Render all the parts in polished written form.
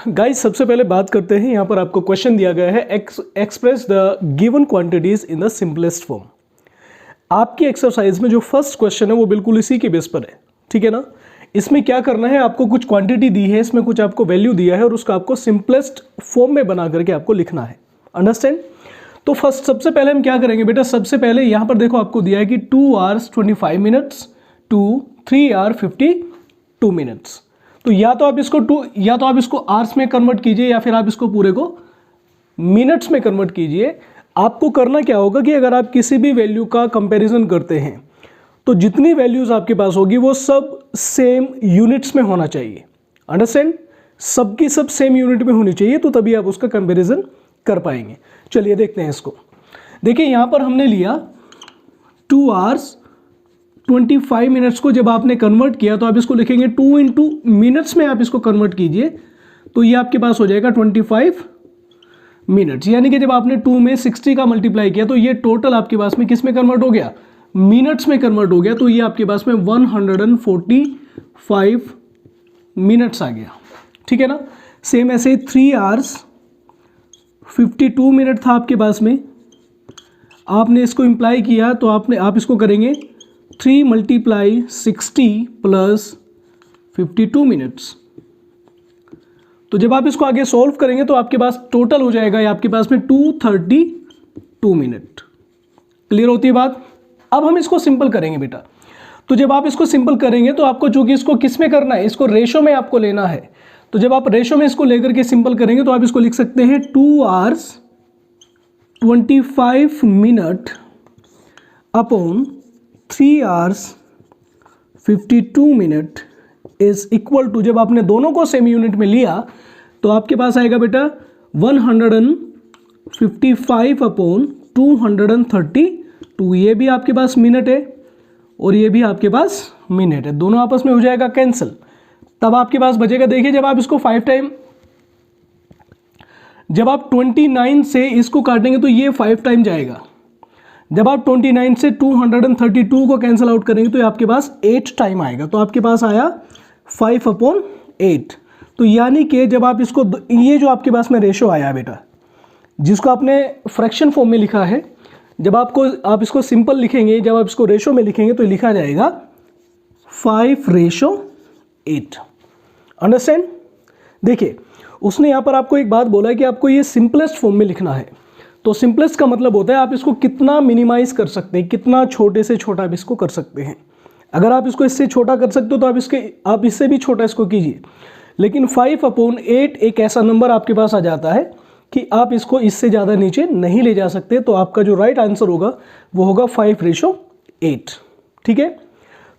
Guys सबसे पहले बात करते हैं, यहाँ पर आपको क्वेश्चन दिया गया है express the given quantities in the simplest form. आपकी एक्सरसाइज में जो फर्स्ट क्वेश्चन है वो बिल्कुल इसी के बेस पर है, ठीक है ना। इसमें क्या करना है, आपको कुछ क्वांटिटी दी है, इसमें कुछ आपको वैल्यू दिया है और उसका आपको सिंपलेस्ट फॉर्म में बना करके आपको लिखना है। अंडरस्टैंड। तो फर्स्ट सबसे पहले हम क्या करेंगे बेटा, सबसे पहले यहाँ पर देखो आपको दिया है कि 2 hours 25 minutes to 3 hours 52 minutes। तो या तो आप इसको आवर्स में कन्वर्ट कीजिए या फिर आप इसको पूरे को मिनट्स में कन्वर्ट कीजिए। आपको करना क्या होगा कि अगर आप किसी भी वैल्यू का कंपैरिजन करते हैं तो जितनी वैल्यूज आपके पास होगी वो सब सेम यूनिट्स में होना चाहिए। अंडरस्टैंड। सबकी सब सेम यूनिट में होनी चाहिए, तो तभी आप उसका कंपैरिजन कर पाएंगे। चलिए देखते हैं इसको। देखिए यहां पर हमने लिया 2 hours 25 minutes को जब आपने कन्वर्ट किया तो आप इसको लिखेंगे 2 into मिनट्स में आप इसको कन्वर्ट कीजिए तो ये आपके पास हो जाएगा 25 मिनट्स। यानी कि जब आपने 2 में 60 का मल्टीप्लाई किया तो ये टोटल आपके पास में किस में कन्वर्ट हो गया, मिनट्स में कन्वर्ट हो गया। तो ये आपके पास में 145 मिनट्स आ गया, ठीक है ना। सेम ऐसे 3 hours 52 मिनट था आपके पास में, आपने इसको इंप्लाई किया तो आप इसको करेंगे 3 × 60 + 52 मिनट्स। तो जब आप इसको आगे सॉल्व करेंगे तो आपके पास टोटल हो जाएगा ये आपके पास में 232 मिनट। क्लियर होती है बात। अब हम इसको सिंपल करेंगे बेटा। तो जब आप इसको सिंपल करेंगे तो आपको चूंकि इसको किस में करना है, इसको रेशो में आपको लेना है। तो जब आप रेशो में इसको लेकर के सिंपल करेंगे तो आप इसको लिख सकते हैं 2 hours 25 minutes upon 3 hours 52 minutes is equal to, जब आपने दोनों को सेम यूनिट में लिया तो आपके पास आएगा बेटा 155 अपॉन 232। ये भी आपके पास मिनट है और ये भी आपके पास मिनट है, दोनों आपस में हो जाएगा कैंसिल। तब आपके पास बचेगा, देखिए जब आप इसको 5 टाइम, जब आप 29 से इसको काटेंगे तो ये 5 टाइम जाएगा। जब आप 29 से 232 को कैंसिल आउट करेंगे तो ये आपके पास 8 टाइम आएगा। तो आपके पास आया 5/8। तो यानी कि जब आप इसको, ये जो आपके पास में रेशो आया बेटा जिसको आपने फ्रैक्शन फॉर्म में लिखा है, जब आप इसको सिंपल लिखेंगे, जब आप इसको रेशो में लिखेंगे तो लिखा जाएगा 5:8। अंडरस्टैंड। देखिए उसने यहाँ पर आपको एक बात बोला है कि आपको ये सिंपलेस्ट फॉर्म में लिखना है। तो सिंपलेस्ट का मतलब होता है आप इसको कितना मिनिमाइज कर सकते हैं, कितना छोटे से छोटा आप इसको कर सकते हैं। अगर आप इसको इससे छोटा कर सकते हो तो आप इससे भी छोटा इसको कीजिए। लेकिन 5/8 एक ऐसा नंबर आपके पास आ जाता है कि आप इसको इससे ज़्यादा नीचे नहीं ले जा सकते। तो आपका जो राइट आंसर होगा वो होगा 5:8, ठीक है।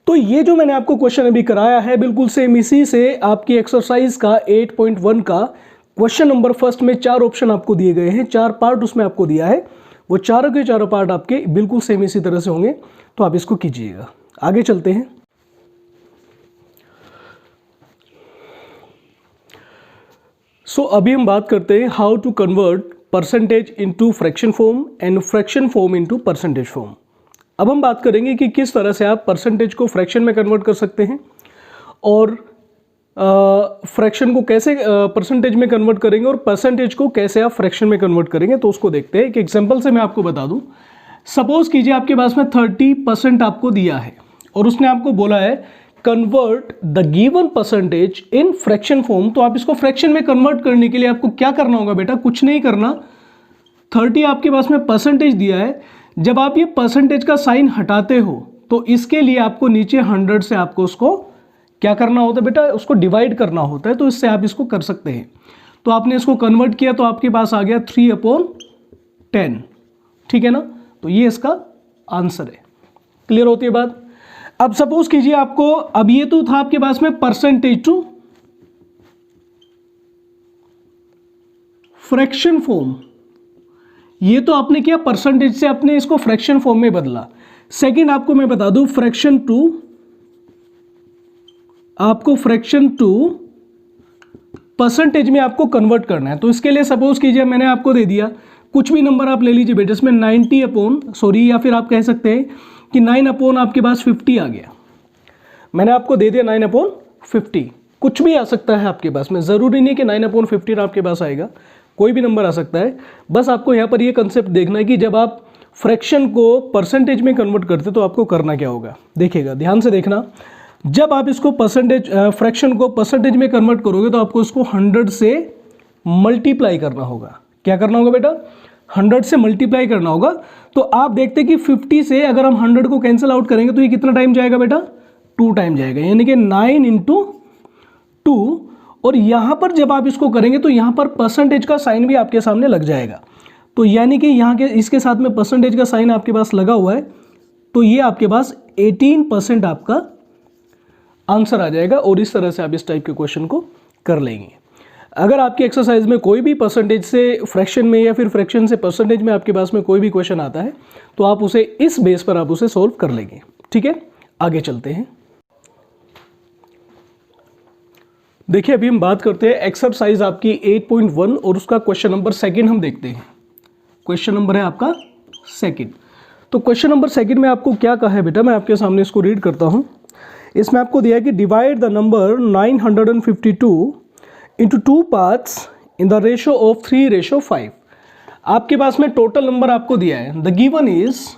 तो ये जो मैंने आपको क्वेश्चन अभी कराया है बिल्कुल सेम इसी से आपकी एक्सरसाइज का 8.1 का क्वेश्चन नंबर फर्स्ट में 4 ऑप्शन आपको दिए गए हैं, 4 पार्ट उसमें आपको दिया है। वो चारों के चारों पार्ट आपके बिल्कुल सेम इसी तरह से होंगे। तो आप इसको कीजिएगा। आगे चलते हैं। अभी हम बात करते हैं how to convert percentage into fraction form and fraction form into percentage form. अब हम बात करेंगे कि किस तरह से आप परसेंटेज को फ्रैक्शन में कन्वर्ट कर सकते हैं और फ्रैक्शन को कैसे परसेंटेज में कन्वर्ट करेंगे और परसेंटेज को कैसे आप फ्रैक्शन में कन्वर्ट करेंगे। तो उसको देखते हैं। एक एग्जांपल से मैं आपको बता दूं। सपोज कीजिए आपके पास में 30% आपको दिया है और उसने आपको बोला है convert the given percentage in fraction form. तो आप इसको फ्रैक्शन में कन्वर्ट करने के लिए आपको क्या करना होगा बेटा, कुछ नहीं करना। 30 आपके पास में परसेंटेज दिया है। जब आप ये परसेंटेज का साइन हटाते हो तो इसके लिए आपको नीचे 100 से आपको उसको क्या करना होता है बेटा, उसको डिवाइड करना होता है। तो इससे आप इसको कर सकते हैं। तो आपने इसको कन्वर्ट किया तो आपके पास आ गया 3/10, ठीक है ना। तो ये इसका आंसर है। क्लियर होती है बात। अब सपोज कीजिए आपको, अब ये तो था आपके पास में परसेंटेज टू फ्रैक्शन फॉर्म, ये तो आपने किया परसेंटेज से आपने इसको फ्रैक्शन फॉर्म में बदला। सेकंड आपको मैं बता दूं फ्रैक्शन टू परसेंटेज में आपको कन्वर्ट करना है। तो इसके लिए सपोज कीजिए मैंने आपको दे दिया, कुछ भी नंबर आप ले लीजिए बेटा, इसमें 90 या फिर आप कह सकते हैं कि 9 अपॉन आपके पास 50 आ गया। मैंने आपको दे दिया 9/50। कुछ भी आ सकता है आपके पास में, ज़रूरी नहीं कि 9/15 आपके पास आएगा, कोई भी नंबर आ सकता है। बस आपको यहाँ पर ये कंसेप्ट देखना है कि जब आप फ्रैक्शन को परसेंटेज में कन्वर्ट करते तो आपको करना क्या होगा। देखिएगा, ध्यान से देखना, जब आप इसको फ्रैक्शन को परसेंटेज में कन्वर्ट करोगे तो आपको इसको 100 से मल्टीप्लाई करना होगा। क्या करना होगा बेटा? 100 से मल्टीप्लाई करना होगा। तो आप देखते हैं कि 50 से अगर हम 100 को कैंसिल आउट करेंगे तो ये कितना टाइम जाएगा बेटा? 2 टाइम जाएगा, यानी कि 9 × 2। और यहाँ पर जब आप इसको करेंगे तो यहाँ पर परसेंटेज का साइन भी आपके सामने लग जाएगा। तो यानी कि यहाँ के इसके साथ में परसेंटेज का साइन आपके पास लगा हुआ है, तो ये आपके पास 18% आपका आंसर आ जाएगा। और इस तरह से आप इस टाइप के क्वेश्चन को कर लेंगे। अगर आपकी एक्सरसाइज में कोई भी परसेंटेज से फ्रैक्शन में या फिर फ्रैक्शन से परसेंटेज में आपके पास में कोई भी क्वेश्चन आता है तो आप उसे इस बेस पर आप उसे सॉल्व कर लेंगे। ठीक है, आगे चलते हैं। देखिए, अभी हम बात करते हैं एक्सरसाइज आपकी 8.1 और उसका क्वेश्चन नंबर 2 हम देखते हैं। क्वेश्चन नंबर है आपका 2। तो क्वेश्चन नंबर 2 में आपको क्या कहा है बेटा, मैं आपके सामने इसको रीड करता हूं। इसमें आपको दिया है कि divide the number 952 into 2 parts in the ratio of 3:5। आपके पास में टोटल नंबर आपको दिया है। द गिवन इज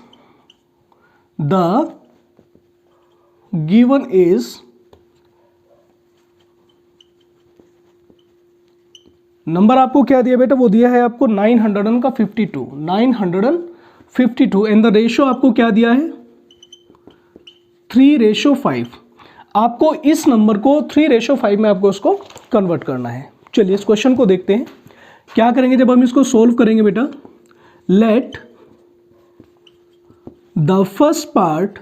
नंबर आपको क्या दिया बेटा? वो दिया है आपको 952 एंड द रेशियो आपको क्या दिया है? 3:5। आपको इस नंबर को 3:5 में आपको उसको कन्वर्ट करना है। चलिए इस क्वेश्चन को देखते हैं। क्या करेंगे जब हम इसको सोल्व करेंगे बेटा? Let the first part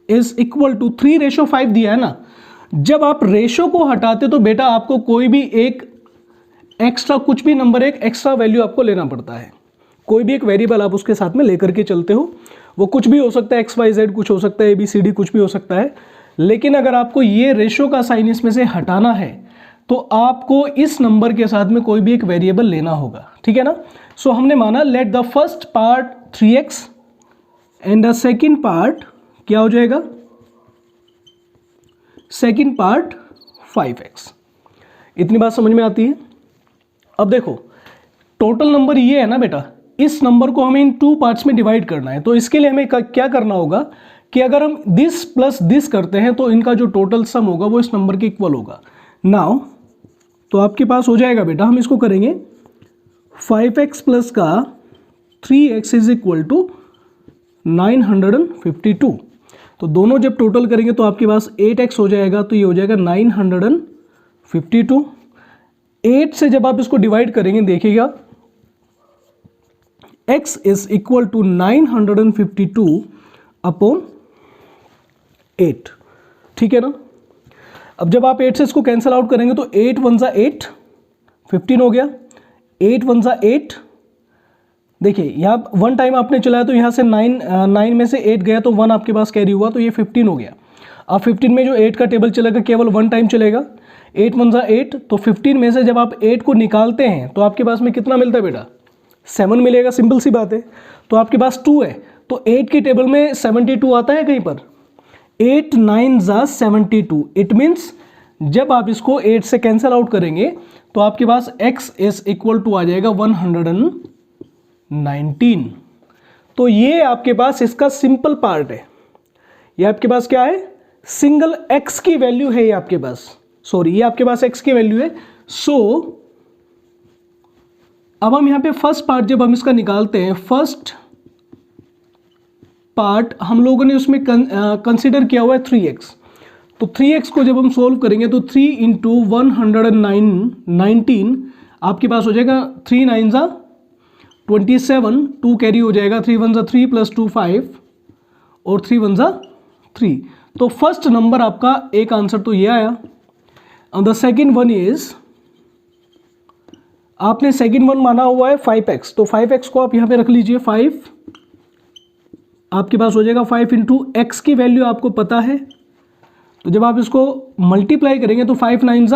is equal to 3:5 दिया है ना। जब आप रेशो को हटाते तो बेटा आपको कोई भी एक एक्स्ट्रा, कुछ भी नंबर, एक एक्स्ट्रा वैल्यू आपको लेना पड़ता है। कोई भी एक वेरिएबल आप उसके साथ में लेकर के चलते हो, वो कुछ भी हो सकता है, XYZ कुछ हो सकता है, ABCD कुछ भी हो सकता है। लेकिन अगर आपको ये रेशो का साइन इसमें से हटाना है तो आपको इस नंबर के साथ में कोई भी एक वेरिएबल लेना होगा। ठीक है ना। सो हमने माना late the first part 3x and the second part क्या हो जाएगा? Second part 5x। इतनी बात समझ में आती है। अब देखो, टोटल नंबर ये है ना बेटा, इस नंबर को हमें इन 2 पार्ट्स में डिवाइड करना है। तो इसके लिए हमें क्या करना होगा कि अगर हम दिस प्लस दिस करते हैं तो इनका जो टोटल सम होगा वो इस नंबर के इक्वल होगा। नाउ तो आपके पास हो जाएगा बेटा, हम इसको करेंगे 5x प्लस का 3x इज इक्वल टू 952। तो दोनों जब टोटल करेंगे तो आपके पास 8x हो जाएगा, तो ये हो जाएगा 952। 8 से जब आप इसको डिवाइड करेंगे देखिएगा x is equal to 952 upon 8। ठीक है ना। अब जब आप 8 से इसको कैंसिल आउट करेंगे तो 8 × 1 = 8, 15 हो गया। 8 × 1 = 8। देखिए यहाँ 1 टाइम आपने चलाया तो यहाँ से 9 में से 8 गया तो 1 आपके पास कैरी हुआ, तो ये 15 हो गया। अब 15 में जो 8 का टेबल चलेगा केवल 1 टाइम चलेगा। 8 × 1 = 8, तो 15 में से जब आप 8 को निकालते हैं तो आपके पास में कितना मिलता है बेटा? 7 मिलेगा। सिंपल सी बात है। तो आपके पास 2 है, तो 8 की टेबल में 72 आता है कहीं पर? 8 × 9 = 72। इट मीन्स जब आप इसको 8 से कैंसिल आउट करेंगे तो आपके पास x इज इक्वल टू आ जाएगा 119। तो ये आपके पास इसका सिंपल पार्ट है। ये आपके पास क्या है? सिंगल x की वैल्यू है। ये आपके पास, सॉरी, ये आपके पास x की वैल्यू है। सो अब हम यहाँ पे फर्स्ट पार्ट जब हम इसका निकालते हैं, फर्स्ट पार्ट हम लोगों ने उसमें कंसिडर किया हुआ है 3x। तो 3x को जब हम सोल्व करेंगे तो 3 × 119 आपके पास हो जाएगा 3 × 9 = 27, 2 कैरी हो जाएगा, 3 × 1 = 3 + 2 = 5 और 3 × 1 = 3। तो फर्स्ट नंबर आपका एक आंसर तो ये आया। और द सेकेंड वन इज, आपने सेकेंड वन माना हुआ है 5x, तो 5x को आप यहाँ पे रख लीजिए। 5 आपके पास हो जाएगा 5 × x की वैल्यू आपको पता है, तो जब आप इसको मल्टीप्लाई करेंगे तो 5 × 9 =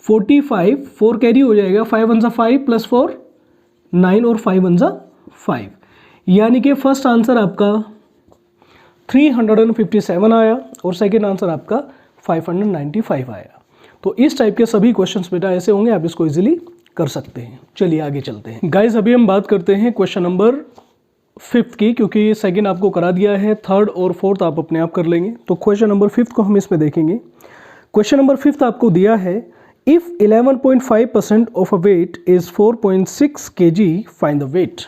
45, 4 कैरी हो जाएगा, 5 × 1 = 5 + 4 9 और 5 × 1 = 5। यानी कि फर्स्ट आंसर आपका 357 आया और सेकेंड आंसर आपका 595 आया। तो इस टाइप के सभी क्वेश्चंस बेटा ऐसे होंगे, आप इसको इजीली कर सकते हैं। चलिए आगे चलते हैं गाइज। अभी हम बात करते हैं क्वेश्चन नंबर 5 की, क्योंकि सेकंड आपको करा दिया है, थर्ड और फोर्थ आप अपने आप कर लेंगे। तो क्वेश्चन नंबर 5 को हम इसमें देखेंगे। क्वेश्चन नंबर 5 आपको दिया है, if 11.5% of a weight is 4.6 kg find the weight.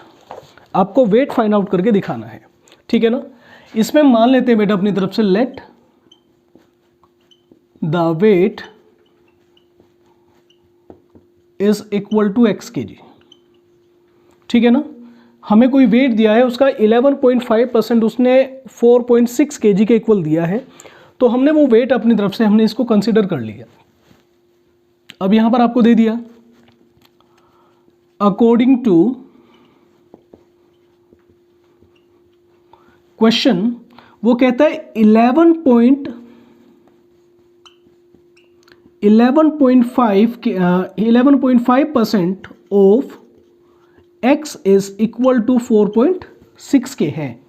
आपको वेट फाइंड आउट करके दिखाना है, ठीक है ना। इसमें मान लेते हैं बेटा अपनी तरफ से, let the weight is equal to x kg, ठीक है ना। हमें कोई वेट दिया है, उसका 11.5% उसने 4.6 kg के इक्वल दिया है, तो हमने वो वेट अपनी तरफ से हमने इसको कंसिडर कर लिया। अब यहां पर आपको दे दिया अकॉर्डिंग टू क्वेश्चन, वो कहता है 11.5% of x is equal to 4.6 के है।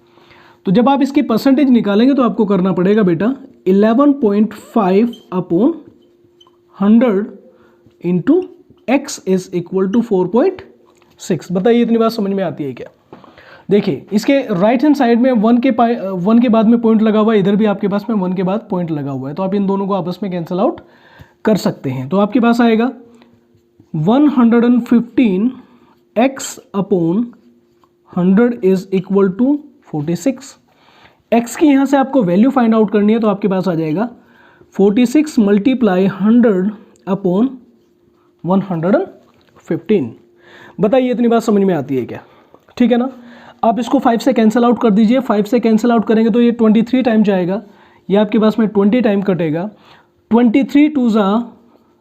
तो जब आप इसकी परसेंटेज निकालेंगे तो आपको करना पड़ेगा बेटा 11.5 upon 100 into x is equal to 4.6। बताइए इतनी बात समझ में आती है क्या? देखिए इसके राइट हैंड साइड में 1 के बाद में पॉइंट लगा हुआ है, इधर भी आपके पास में 1 के बाद पॉइंट लगा हुआ है, तो आप इन दोनों को आपस में कैंसिल आउट कर सकते हैं। तो आपके पास आएगा 115 x upon 100 is equal to 46। x की यहाँ से आपको वैल्यू फाइंड आउट करनी है, तो आपके पास आ जाएगा 46 मल्टीप्लाई 100 अपॉन 115। बताइए इतनी बात समझ में आती है क्या? ठीक है ना। आप इसको 5 से कैंसिल आउट कर दीजिए। 5 से कैंसिल आउट करेंगे तो ये 23 टाइम जाएगा, ये आपके पास में 20 टाइम कटेगा। 23 टू ज़ा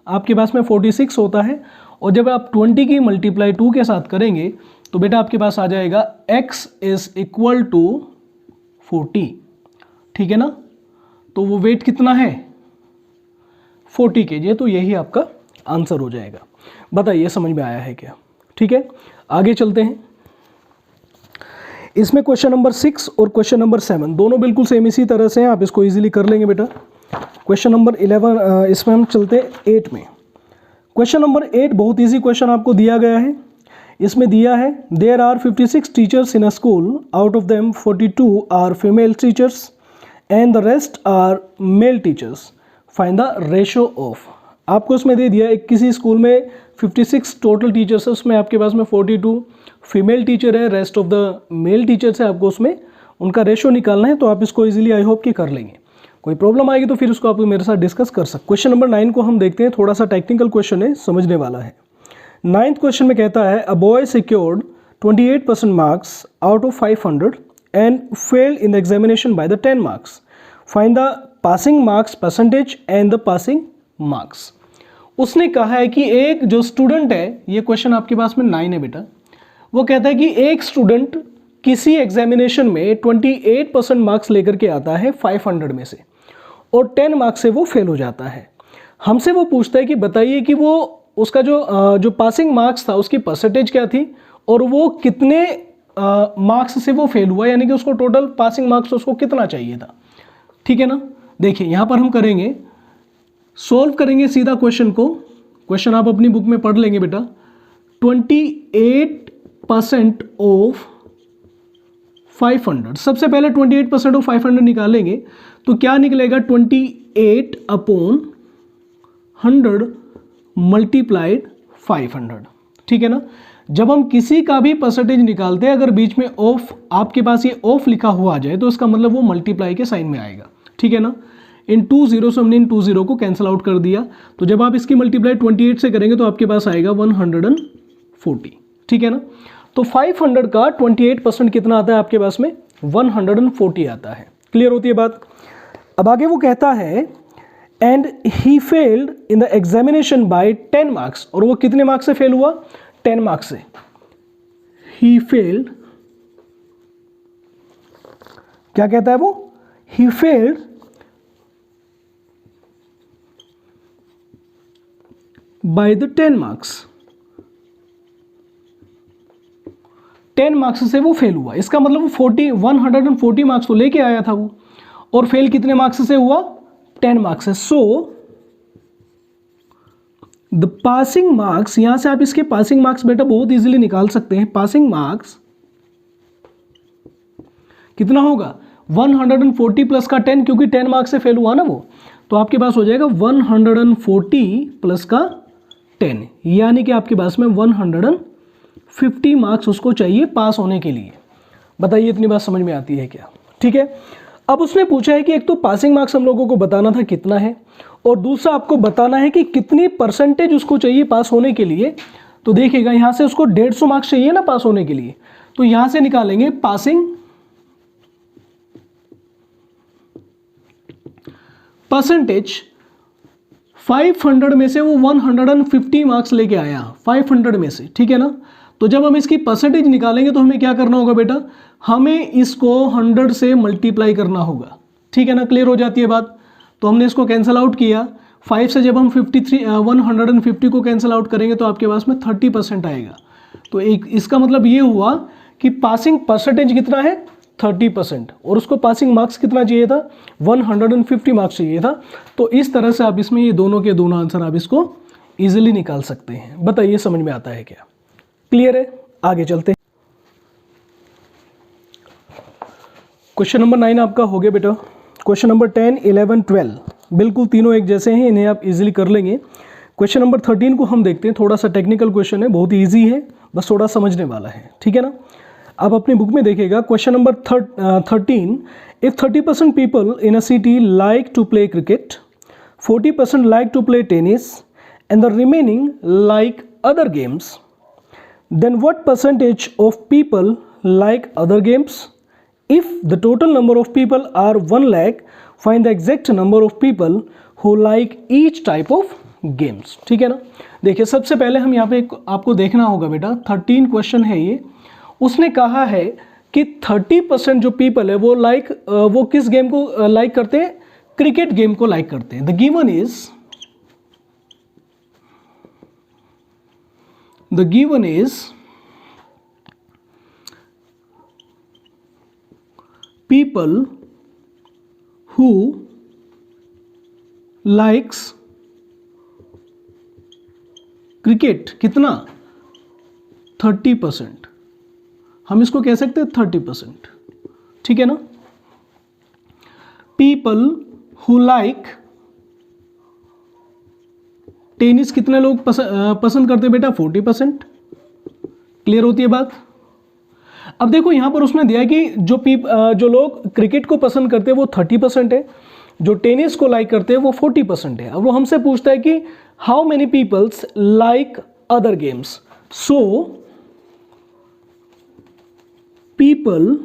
आपके पास में 46 होता है, और जब आप 20 की मल्टीप्लाई 2 के साथ करेंगे तो बेटा आपके पास आ जाएगा x इज इक्वल टू 40। ठीक है ना। तो वो वेट कितना है? 40 kg। तो यही आपका आंसर हो जाएगा। बताइए समझ में आया है क्या? ठीक है, आगे चलते हैं। इसमें क्वेश्चन नंबर 6 और क्वेश्चन नंबर 7 दोनों बिल्कुल सेम इसी तरह से हैं, आप इसको इजीली कर लेंगे बेटा। क्वेश्चन नंबर 11 इसमें हम चलते हैं 8 में। क्वेश्चन नंबर 8 बहुत इजी क्वेश्चन आपको दिया गया है। इसमें दिया है there are 56 teachers in a school, out of them 42 are female teachers and the rest are male teachers, find the ratio of. आपको उसमें दे दिया एक किसी स्कूल में 56 टोटल टीचर्स है, उसमें आपके पास में 42 फीमेल टीचर है, rest of the male teachers है, आपको उसमें उनका रेशो निकालना है। तो आप इसको इजीली आई होप कि कर लेंगे। कोई प्रॉब्लम आएगी तो फिर उसको आप मेरे साथ डिस्कस कर सकते। क्वेश्चन नंबर 9 को हम देखते हैं, थोड़ा सा टेक्निकल क्वेश्चन है, समझने वाला है। 9th क्वेश्चन में कहता है a boy secured 28% marks out of 500 and failed in the examination by the 10 marks, find the passing marks percentage and the passing marks. उसने कहा है कि एक जो स्टूडेंट है, ये क्वेश्चन आपके पास में 9 है बेटा, वो कहता है कि एक स्टूडेंट किसी एग्जामिनेशन में 28% मार्क्स लेकर के आता है 500 में से, और 10 मार्क्स से वो फेल हो जाता है। हमसे वो पूछता है कि बताइए कि वो उसका जो पासिंग मार्क्स था उसकी परसेंटेज क्या थी, और वो कितने मार्क्स से वो फेल हुआ, यानी कि उसको टोटल पासिंग मार्क्स उसको कितना चाहिए था। ठीक है ना। देखिए यहाँ पर हम करेंगे, सोल्व करेंगे सीधा क्वेश्चन को। क्वेश्चन आप अपनी बुक में पढ़ लेंगे बेटा। 28% ऑफ 500, सबसे पहले 28% ऑफ 500 निकालेंगे तो क्या निकलेगा? 28 अपॉन 100 मल्टीप्लाइड 500। ठीक है ना। जब हम किसी का भी परसेंटेज निकालते हैं, अगर बीच में ऑफ आपके पास ये ऑफ लिखा हुआ आ जाए तो इसका मतलब वो मल्टीप्लाई के साइन में आएगा। ठीक है ना। इन 2 0 से हमने इन 2 0 को कैंसिल आउट कर दिया, तो जब आप इसकी मल्टीप्लाई 28 से करेंगे तो आपके पास आएगा 140। ठीक है ना। तो 500 का 28% कितना आता है आपके पास में? 140 आता है। क्लियर होती है बात? अब आगे वो कहता है and he failed in the examination by 10 marks, और वो कितने मार्क्स से फेल हुआ? 10 मार्क्स से। ही फेल्ड, क्या कहता है वो? He failed by the 10 marks. 10 marks से वो फेल हुआ, इसका मतलब वो 140 मार्क्स तो लेके आया था वो, और फेल कितने मार्क्स से हुआ, 10 मार्क्स से। सो द पासिंग मार्क्स, यहां से आप इसके पासिंग मार्क्स बेटा बहुत इजीली निकाल सकते हैं। पासिंग मार्क्स कितना होगा, 140 प्लस का 10, क्योंकि 10 मार्क्स से फेल हुआ ना वो, तो आपके पास हो जाएगा 140 प्लस का 10, यानी कि आपके पास में 150 मार्क्स उसको चाहिए पास होने के लिए। बताइए इतनी बात समझ में आती है क्या? ठीक है। अब उसने पूछा है कि एक तो पासिंग मार्क्स हम लोगों को बताना था कितना है, और दूसरा आपको बताना है कि कितनी परसेंटेज उसको चाहिए पास होने के लिए। तो देखिएगा यहां से उसको 150 मार्क्स चाहिए ना पास होने के लिए, तो यहां से निकालेंगे पासिंग परसेंटेज। 500 में से वो 150 मार्क्स लेके आया, 500 में से, ठीक है ना। तो जब हम इसकी परसेंटेज निकालेंगे तो हमें क्या करना होगा बेटा, हमें इसको 100 से मल्टीप्लाई करना होगा, ठीक है ना। क्लियर हो जाती है बात। तो हमने इसको कैंसिल आउट किया, 5 से जब हम 150 को कैंसिल आउट करेंगे तो आपके पास में 30% आएगा। तो एक इसका मतलब ये हुआ कि पासिंग परसेंटेज कितना है, 30%, और उसको पासिंग मार्क्स कितना चाहिए था, 150 मार्क्स चाहिए था। तो इस तरह से आप इसमें ये दोनों के दोनों आंसर आप इसको ईजिली निकाल सकते हैं। बताइए समझ में आता है क्या? क्लियर है? आगे चलते हैं। क्वेश्चन नंबर 9 आपका हो गया बेटा। क्वेश्चन नंबर 10, 11, 12 बिल्कुल तीनों एक जैसे हैं, इन्हें आप इजीली कर लेंगे। क्वेश्चन नंबर 13 को हम देखते हैं। थोड़ा सा टेक्निकल क्वेश्चन है, बहुत ईजी है, बस थोड़ा समझने वाला है, ठीक है ना। आप अपनी बुक में देखिएगा। Question number 13, if 30% people in a city like to play cricket, 40% like to play tennis and the remaining like other games, then what percentage of people like other games? If the total number of people are 1 lakh, find the exact number of people who like each type of games। ठीक है ना। देखिए सबसे पहले हम यहाँ पे आपको देखना होगा बेटा, 13 क्वेश्चन है ये। उसने कहा है कि 30% जो पीपल है वो किस गेम को लाइक करते हैं, क्रिकेट गेम को लाइक करते हैं। The given is people who likes cricket कितना, 30%। हम इसको कह सकते हैं 30%, ठीक है ना। People who like टेनिस कितने लोग पसंद करते हैं बेटा, 40%। क्लियर होती है बात। अब देखो यहां पर उसने दिया है कि जो लोग क्रिकेट को पसंद करते हैं वो 30% है, जो टेनिस को लाइक करते हैं वो 40% है। अब वो हमसे पूछता है कि how many peoples like other games. So people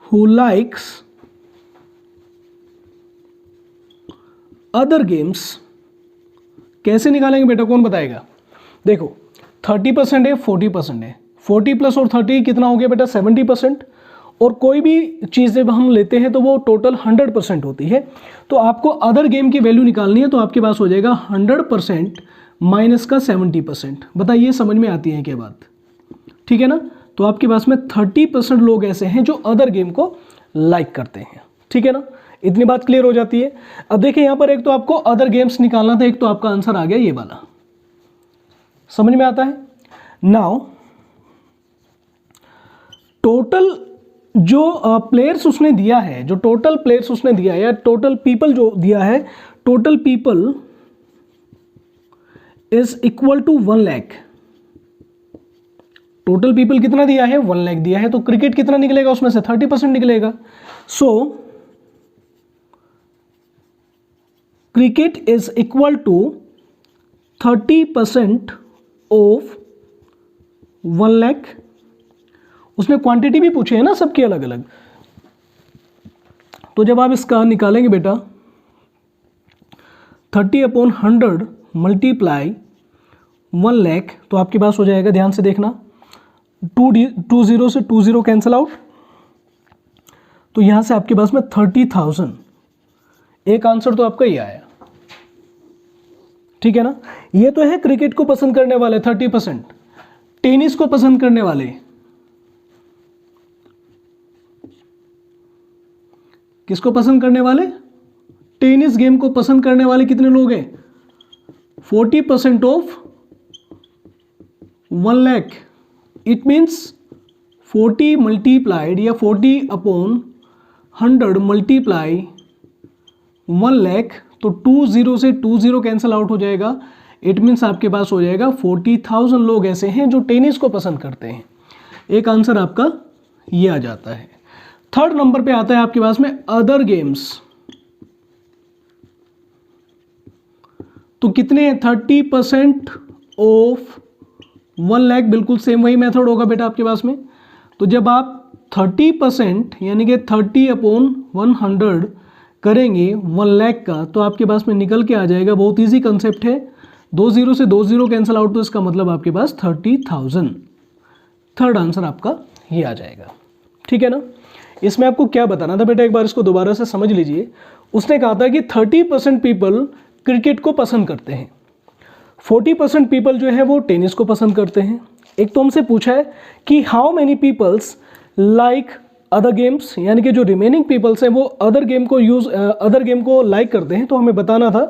who likes other games कैसे निकालेंगे बेटा, कौन बताएगा? देखो 30% है, 40% है, 40 प्लस और 30 कितना हो गया बेटा, 70%। और कोई भी चीज़ जब हम लेते हैं तो वो टोटल 100% होती है। तो आपको अदर गेम की वैल्यू निकालनी है, तो आपके पास हो जाएगा 100% माइनस का 70%। बताइए समझ में आती है क्या बात? ठीक है ना। तो आपके पास में 30% लोग ऐसे हैं जो अदर गेम को लाइक करते हैं, ठीक है ना। इतनी बात क्लियर हो जाती है। अब देखिए यहां पर एक तो आपको अदर गेम्स निकालना था, एक तो आपका आंसर आ गया ये वाला। समझ में आता है? नाउ टोटल जो प्लेयर्स उसने दिया है, जो टोटल प्लेयर्स उसने दिया है या टोटल पीपल जो दिया है, total people is equal to 1 lakh. Total people कितना दिया है, 1 लाख दिया है। तो क्रिकेट कितना निकलेगा उसमें से, 30% निकलेगा। So cricket is equal to 30% of 1 lakh. उसने क्वांटिटी भी पूछे है ना सबके अलग अलग। तो जब आप इसका निकालेंगे बेटा 30/100 मल्टीप्लाई 1 लाख, तो आपके पास हो जाएगा, ध्यान से देखना, 2 0 से 2 0 कैंसिल आउट। तो यहां से आपके पास में 30,000। एक आंसर तो आपका ये आया, ठीक है ना। ये तो है क्रिकेट को पसंद करने वाले 30%, टेनिस को पसंद करने वाले किसको पसंद करने वाले? टेनिस गेम को पसंद करने वाले कितने लोग हैं? 40% of 1 lakh. It means 40 multiplied या 40/100 मल्टीप्लाई 1 लाख, तो 20 से 20 कैंसिल आउट हो जाएगा। इट मीन्स आपके पास हो जाएगा 40,000 लोग ऐसे हैं जो टेनिस को पसंद करते हैं। एक आंसर आपका ये आ जाता है। थर्ड नंबर पे आता है आपके पास में अदर गेम्स। तो कितने हैं? 30% ऑफ 1 लाख, बिल्कुल सेम वही मेथड होगा बेटा आपके पास में। तो जब आप 30% यानी कि 30/100 करेंगे 1 लाख का, तो आपके पास में निकल के आ जाएगा। बहुत इजी कंसेप्ट है, 20 से 20 कैंसिल आउट, तो इसका मतलब आपके पास 30,000। थर्ड आंसर आपका ये आ जाएगा, ठीक है ना। इसमें आपको क्या बताना था बेटा, एक बार इसको दोबारा से समझ लीजिए। उसने कहा था कि 30% पीपल क्रिकेट को पसंद करते हैं, 40% पीपल जो है वो टेनिस को पसंद करते हैं। एक तो हमसे पूछा है कि how many peoples like other games, यानी कि जो रिमेनिंग पीपल्स हैं वो अदर गेम को लाइक करते हैं। तो हमें बताना था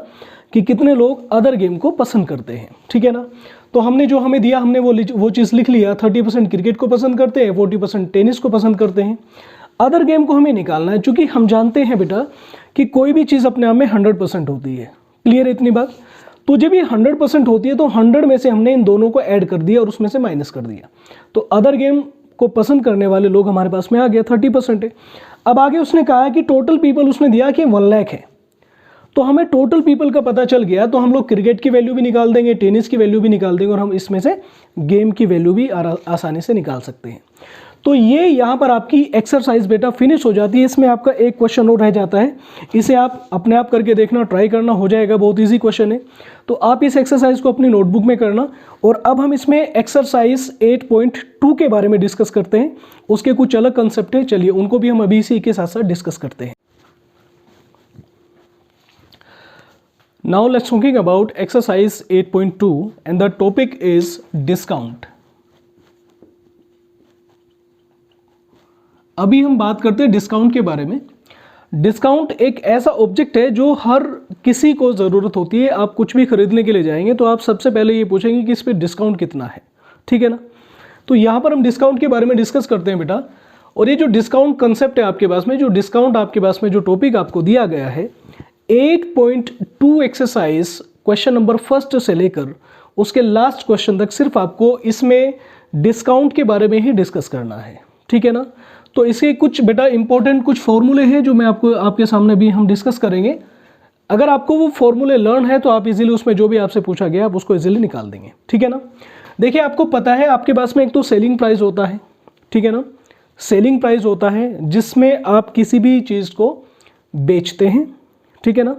कि कितने लोग अदर गेम को पसंद करते हैं, ठीक है ना। तो हमने जो हमें दिया, हमने वो चीज़ लिख लिया। 30% क्रिकेट को पसंद करते हैं, 40% टेनिस को पसंद करते हैं। अदर गेम को हमें निकालना है, क्योंकि हम जानते हैं बेटा कि कोई भी चीज़ अपने आप में 100% होती है। क्लियर है इतनी बात? तो जब ये 100% होती है तो 100 में से हमने इन दोनों को ऐड कर दिया और उसमें से माइनस कर दिया। तो अदर गेम को पसंद करने वाले लोग हमारे पास में आ गया, 30% है। अब आगे उसने कहा है कि टोटल पीपल उसने दिया कि 1 लाख है। तो हमें टोटल पीपल का पता चल गया, तो हम लोग क्रिकेट की वैल्यू भी निकाल देंगे, टेनिस की वैल्यू भी निकाल देंगे, और हम इसमें से गेम की वैल्यू भी आसानी से निकाल सकते हैं। तो ये यहाँ पर आपकी एक्सरसाइज बेटा फिनिश हो जाती है। इसमें आपका एक क्वेश्चन और रह जाता है, इसे आप अपने आप करके देखना, ट्राई करना, हो जाएगा। बहुत इजी क्वेश्चन है। तो आप इस एक्सरसाइज को अपनी नोटबुक में करना। और अब हम इसमें एक्सरसाइज 8.2 के बारे में डिस्कस करते हैं। उसके कुछ अलग कंसेप्ट है, चलिए उनको भी हम अभी इसी के साथ साथ डिस्कस करते हैं। Now let's talking about exercise 8.2 and the topic is discount. अभी हम बात करते हैं डिस्काउंट के बारे में। डिस्काउंट एक ऐसा ऑब्जेक्ट है जो हर किसी को ज़रूरत होती है। आप कुछ भी खरीदने के लिए जाएंगे तो आप सबसे पहले ये पूछेंगे कि इस पर डिस्काउंट कितना है, ठीक है ना। तो यहाँ पर हम डिस्काउंट के बारे में डिस्कस करते हैं बेटा। और ये जो डिस्काउंट कंसेप्ट है आपके पास में, जो डिस्काउंट आपके पास में जो टॉपिक आपको दिया गया है 8.2 एक्सरसाइज क्वेश्चन नंबर 1 से लेकर उसके लास्ट क्वेश्चन तक, सिर्फ आपको इसमें डिस्काउंट के बारे में ही डिस्कस करना है, ठीक है ना। तो इसके कुछ बेटा इंपॉर्टेंट कुछ फॉर्मूले हैं जो मैं आपके सामने भी हम डिस्कस करेंगे। अगर आपको वो फॉर्मूले लर्न है तो आप इजीली उसमें जो भी आपसे पूछा गया आप उसको इजीली निकाल देंगे, ठीक है ना। देखिए आपको पता है आपके पास में एक तो सेलिंग प्राइस होता है, ठीक है ना। सेलिंग प्राइस होता है जिसमें आप किसी भी चीज़ को बेचते हैं, ठीक है ना।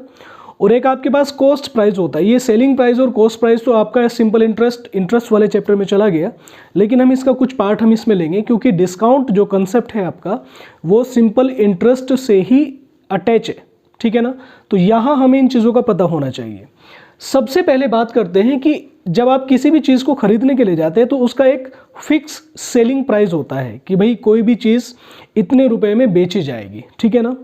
और एक आपके पास कॉस्ट प्राइस होता है। ये सेलिंग प्राइस और कॉस्ट प्राइस तो आपका सिंपल इंटरेस्ट वाले चैप्टर में चला गया, लेकिन हम इसका कुछ पार्ट हम इसमें लेंगे, क्योंकि डिस्काउंट जो कंसेप्ट है आपका वो सिंपल इंटरेस्ट से ही अटैच है, ठीक है ना। तो यहाँ हमें इन चीज़ों का पता होना चाहिए। सबसे पहले बात करते हैं कि जब आप किसी भी चीज़ को खरीदने के लिए जाते हैं तो उसका एक फिक्स सेलिंग प्राइस होता है कि भाई कोई भी चीज़ इतने रुपए में बेची जाएगी, ठीक है ना।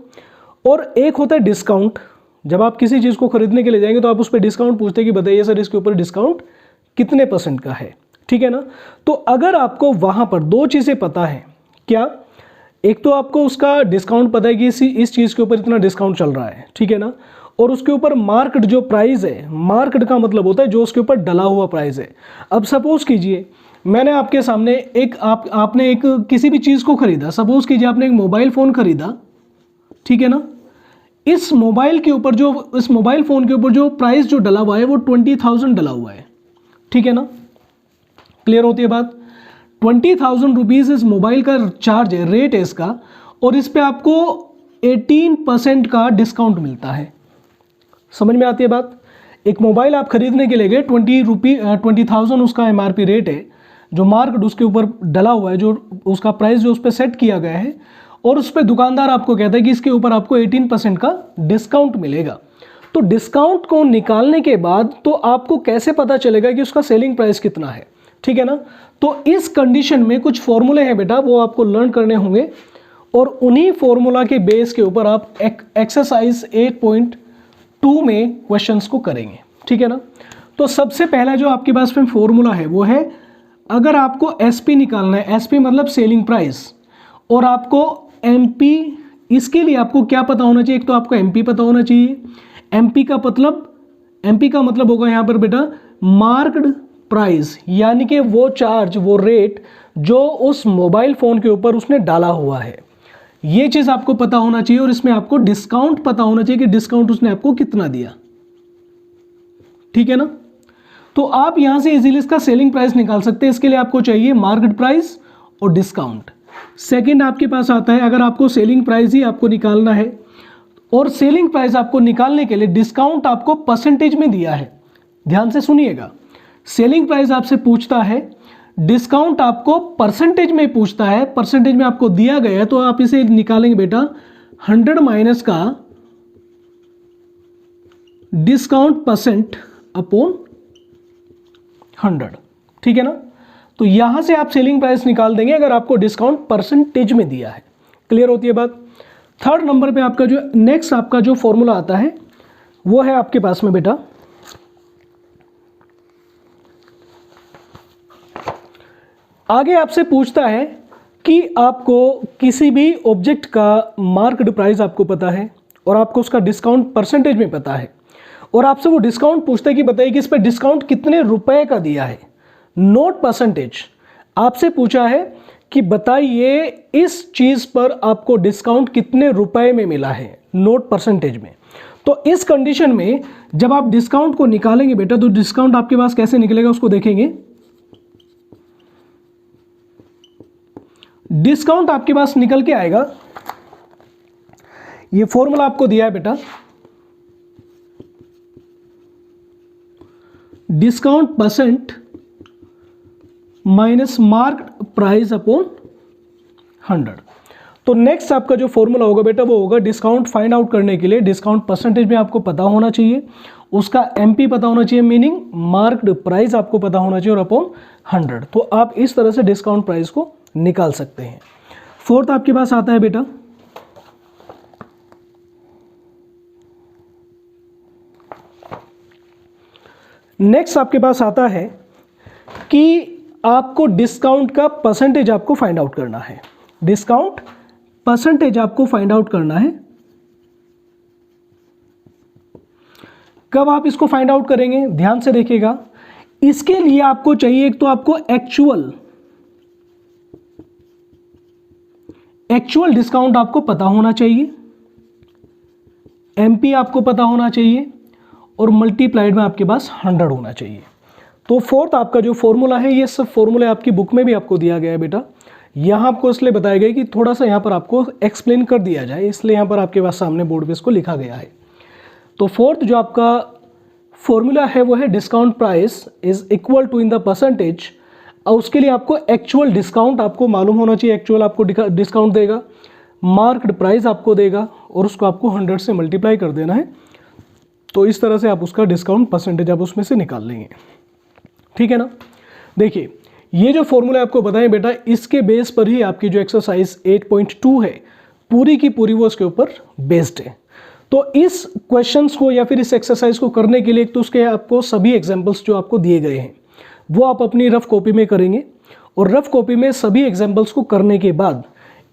और एक होता है डिस्काउंट। जब आप किसी चीज़ को खरीदने के लिए जाएंगे तो आप उस पर डिस्काउंट पूछते हैं कि बताइए सर इसके ऊपर डिस्काउंट कितने % का है, ठीक है ना। तो अगर आपको वहाँ पर दो चीज़ें पता है, क्या, एक तो आपको उसका डिस्काउंट पता है कि इस चीज़ के ऊपर इतना डिस्काउंट चल रहा है, ठीक है ना। और उसके ऊपर मार्केट जो प्राइस है, मार्केट का मतलब होता है जो उसके ऊपर डला हुआ प्राइस है। अब सपोज कीजिए मैंने आपके सामने आपने एक किसी भी चीज़ को खरीदा, सपोज कीजिए आपने एक मोबाइल फ़ोन खरीदा, ठीक है ना। इस मोबाइल फ़ोन के ऊपर जो प्राइस जो डला हुआ है वो 20,000 डला हुआ है, ठीक है ना। क्लियर होती है बात। 20,000 रुपीज़ इस मोबाइल का चार्ज है, रेट है इसका, और इस पे आपको 18% का डिस्काउंट मिलता है। समझ में आती है बात। एक मोबाइल आप खरीदने के लिए गए, 20,000 उसका MRP रेट है, जो मार्केट उसके ऊपर डला हुआ है, जो उसका प्राइस जो उस पर सेट किया गया है, और उस पर दुकानदार आपको कहता है कि इसके ऊपर आपको 18% का डिस्काउंट मिलेगा। तो डिस्काउंट को निकालने के बाद तो आपको कैसे पता चलेगा कि उसका सेलिंग प्राइस कितना है, ठीक है ना। तो इस कंडीशन में कुछ फॉर्मूले हैं बेटा, वो आपको लर्न करने होंगे। और उन्हीं फॉर्मूला के बेस के ऊपर आप एक्सरसाइज 8.2 में क्वेश्चंस को करेंगे, ठीक है ना। तो सबसे पहला जो आपके पास में फॉर्मूला है वो है, अगर आपको एसपी निकालना है, एसपी मतलब सेलिंग प्राइस, और आपको एमपी, इसके लिए आपको क्या पता होना चाहिए, एक तो आपको एमपी पता होना चाहिए। एमपी का मतलब होगा यहाँ पर बेटा मार्क्ड प्राइस, यानी कि वो चार्ज, वो रेट जो उस मोबाइल फ़ोन के ऊपर उसने डाला हुआ है, ये चीज़ आपको पता होना चाहिए। और इसमें आपको डिस्काउंट पता होना चाहिए कि डिस्काउंट उसने आपको कितना दिया, ठीक है ना। तो आप यहां से इजीली इसका सेलिंग प्राइस निकाल सकते हैं। इसके लिए आपको चाहिए मार्केट प्राइस और डिस्काउंट। सेकंड आपके पास आता है, अगर आपको सेलिंग प्राइस ही आपको निकालना है, और सेलिंग प्राइस आपको निकालने के लिए डिस्काउंट आपको परसेंटेज में दिया है, ध्यान से सुनिएगा। सेलिंग प्राइस आपसे पूछता है, डिस्काउंट आपको परसेंटेज में पूछता है, परसेंटेज में आपको दिया गया है, तो आप इसे निकालेंगे बेटा 100 माइनस का डिस्काउंट परसेंट अपॉन 100, ठीक है ना। तो यहां से आप सेलिंग प्राइस निकाल देंगे अगर आपको डिस्काउंट परसेंटेज में दिया है। क्लियर होती है बात। थर्ड नंबर पे आपका जो नेक्स्ट आपका जो फॉर्मूला आता है वो है आपके पास में बेटा, आगे आपसे पूछता है कि आपको किसी भी ऑब्जेक्ट का मार्केट प्राइस आपको पता है और आपको उसका डिस्काउंट परसेंटेज में पता है, और आपसे वो डिस्काउंट पूछता है कि बताइए कि इस पर डिस्काउंट कितने रुपए का दिया है, नोट परसेंटेज। आपसे पूछा है कि बताइए इस चीज पर आपको डिस्काउंट कितने रुपए में मिला है, नोट परसेंटेज में। तो इस कंडीशन में जब आप डिस्काउंट को निकालेंगे बेटा, तो डिस्काउंट आपके पास कैसे निकलेगा उसको देखेंगे। डिस्काउंट आपके पास निकल के आएगा, ये फॉर्मूला आपको दिया है बेटा, discount percent minus marked price upon 100। तो नेक्स्ट आपका जो फॉर्मूला होगा बेटा वो होगा, डिस्काउंट फाइंड आउट करने के लिए डिस्काउंट परसेंटेज में आपको पता होना चाहिए, उसका एमपी पता होना चाहिए, मीनिंग मार्क्ड प्राइस आपको पता होना चाहिए, और अपॉन 100। तो आप इस तरह से डिस्काउंट प्राइस को निकाल सकते हैं। फोर्थ आपके पास आता है बेटा, नेक्स्ट आपके पास आता है कि आपको डिस्काउंट का परसेंटेज आपको फाइंड आउट करना है। डिस्काउंट परसेंटेज आपको फाइंड आउट करना है। कब आप इसको फाइंड आउट करेंगे, ध्यान से देखिएगा। इसके लिए आपको चाहिए, एक तो आपको एक्चुअल डिस्काउंट आपको पता होना चाहिए, एमपी आपको पता होना चाहिए, और मल्टीप्लाइड में आपके पास 100 होना चाहिए। तो फोर्थ आपका जो फॉर्मूला है, ये सब फॉर्मूले आपकी बुक में भी आपको दिया गया है बेटा। यहाँ आपको इसलिए बताया गया कि थोड़ा सा यहाँ पर आपको एक्सप्लेन कर दिया जाए, इसलिए यहाँ पर आपके पास सामने बोर्ड पे इसको लिखा गया है। तो फोर्थ जो आपका फॉर्मूला है वो है discount price is equal to in the percentage, और उसके लिए आपको एक्चुअल डिस्काउंट आपको मालूम होना चाहिए, एक्चुअल आपको डिस्काउंट देगा, मार्क्ड प्राइस आपको देगा, और उसको आपको 100 से मल्टीप्लाई कर देना है। तो इस तरह से आप उसका डिस्काउंट परसेंटेज आप उसमें से निकाल लेंगे, ठीक है ना। देखिए ये जो फॉर्मूला आपको बताएं बेटा, इसके बेस पर ही आपकी जो एक्सरसाइज 8.2 है पूरी की पूरी वो उसके ऊपर बेस्ड है। तो इस क्वेश्चंस को या फिर इस एक्सरसाइज को करने के लिए एक तो उसके आपको सभी एग्जांपल्स जो आपको दिए गए हैं वो आप अपनी रफ कॉपी में करेंगे, और रफ कॉपी में सभी एग्जांपल्स को करने के बाद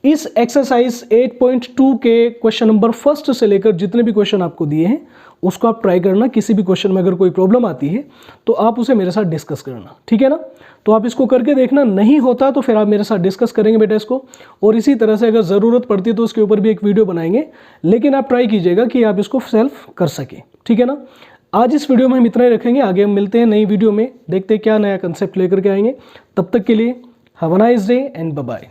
इस एक्सरसाइज 8.2 के क्वेश्चन नंबर फर्स्ट से लेकर जितने भी क्वेश्चन आपको दिए हैं उसको आप ट्राई करना। किसी भी क्वेश्चन में अगर कोई प्रॉब्लम आती है तो आप उसे मेरे साथ डिस्कस करना, ठीक है ना। तो आप इसको करके देखना, नहीं होता तो फिर आप मेरे साथ डिस्कस करेंगे बेटा इसको, और इसी तरह से अगर ज़रूरत पड़ती है तो उसके ऊपर भी एक वीडियो बनाएंगे, लेकिन आप ट्राई कीजिएगा कि आप इसको सेल्फ कर सकें, ठीक है ना। आज इस वीडियो में हम इतना ही रखेंगे, आगे हम मिलते हैं नई वीडियो में, देखते हैं क्या नया कंसेप्ट लेकर के आएंगे। तब तक के लिए have a nice day and bye bye.